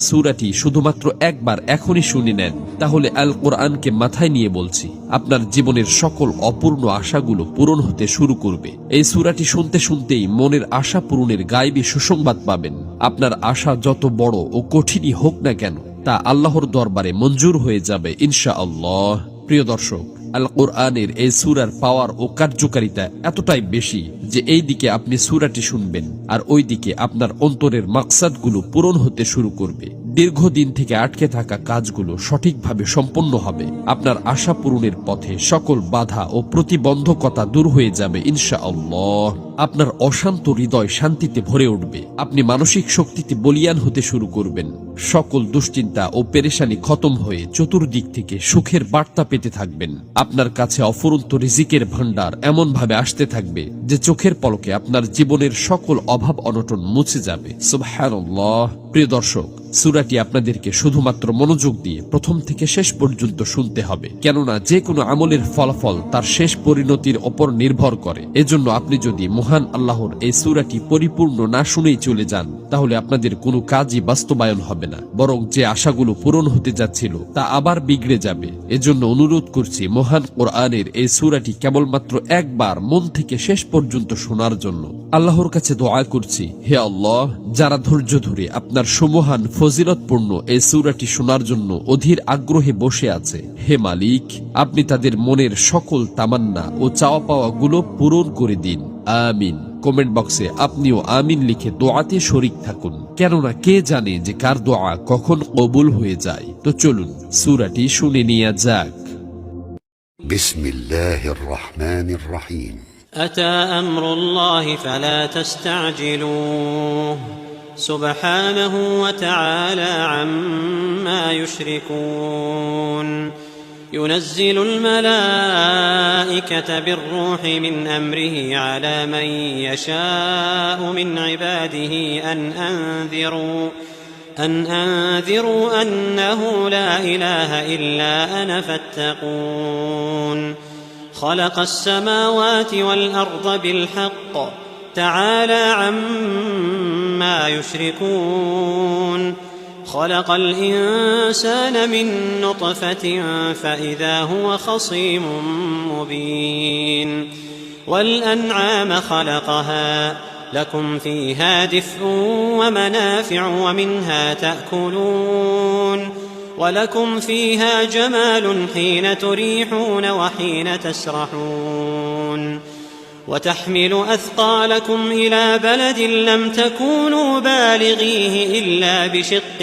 সূরাটি শুধুমাত্র একবার এখনই শুনে নেন, তাহলে আল কোরআনকে মাথায় নিয়ে বলছি, আপনার জীবনের সকল অপূর্ণ আশাগুলো পূরণ হতে শুরু করবে। এই সূরাটি শুনতে শুনতেই মনের আশা পূরণের গায়েবী সুসংবাদ পাবেন। আপনার আশা যত বড় ও কঠিনই হোক না কেন, তা আল্লাহর দরবারে মঞ্জুর হয়ে যাবে ইনশাআল্লাহ। প্রিয় দর্শক, আল কোরআনের এই সূরার পাওয়ার ও কার্যকারিতা এতটাই বেশি যে এই দিকে আপনি সূরাটি শুনবেন আর ওই দিকে আপনার অন্তরের মাকসাদগুলো পূরণ হতে শুরু করবে। দীর্ঘদিন থেকে আটকে থাকা কাজগুলো সঠিকভাবে সম্পন্ন হবে। আপনার আশা পূরণের পথে সকল বাধা ও প্রতিবন্ধকতা দূর হয়ে যাবে ইনশাআল্লাহ। আপনার অশান্ত হৃদয় শান্তিতে ভরে উঠবে। আপনি মানসিক শক্তিতে বলীয়ান হতে শুরু করবেন। সকল দুশ্চিন্তা ও পেরেশানি খতম হয়ে চতুর্দিক থেকে সুখের বার্তা পেতে থাকবেন। আপনার কাছে অফুরন্ত রিজিকের ভান্ডার এমন ভাবে আসতে থাকবে যে চোখের পলকে আপনার জীবনের সকল অভাব অনটন মুছে যাবে। সুবহানাল্লাহ। প্রিয় দর্শক, সূরাটি আপনাদেরকে শুধুমাত্র মনোযোগ দিয়ে প্রথম থেকে শেষ পর্যন্ত শুনতে হবে, কেননা যে কোনো আমলের ফলাফল তার শেষ পরিণতির ওপর নির্ভর করে। এজন্য আপনি যদি মহান আল্লাহর এই সূরাটি পরিপূর্ণ না শুনেই চলে যান, তাহলে আপনাদের কোনো কাজই বাস্তবায়ন হবে না, বরং যে আশাগুলো পূরণ হতে যাচ্ছিল তা আবার বিগড়ে যাবে। এজন্য অনুরোধ করছি মহান কোরআনের এই সূরাটি কেবলমাত্র একবার মন থেকে শেষ পর্যন্ত শোনার জন্য। আল্লাহর কাছে দোয়া করছি, হে আল্লাহ, যারা ধৈর্য ধরে আপনার সুমহান ফজিলতপূর্ণ এই সূরাটি শোনার জন্য অধীর আগ্রহে বসে আছে, হে মালিক, আপনি তাদের মনের সকল তামান্না ও চাওয়া পাওয়া গুলো পূরণ করে দিন। আমিন। কমেন্ট বক্সে আপনিও আমিন লিখে দোয়াতে শরীক থাকুন, কেননা কে জানে যে কার দোয়া কখন কবুল হয়ে যায়। তো চলুন সূরাটি শুনে নেওয়া যাক। বিসমিল্লাহির রহমানির রহিম। أتى أمر الله فلا تستعجلوه سبحانه وتعالى عما يشركون ينزل الملائكة بالروح من أمره على من يشاء من عباده أن أنذروا أنه لا إله إلا أنا فاتقون خلق السماوات والأرض بالحق تعالى عما يشركون خلق الإنسان من نطفة فإذا هو خصيم مبين والأنعام خلقها لكم فيها دفء ومنافع ومنها تأكلون ولكم فيها جمال حين تريحون وحين تسرحون وتحمل أثقالكم إلى بلد لم تكونوا بالغيه إلا بشق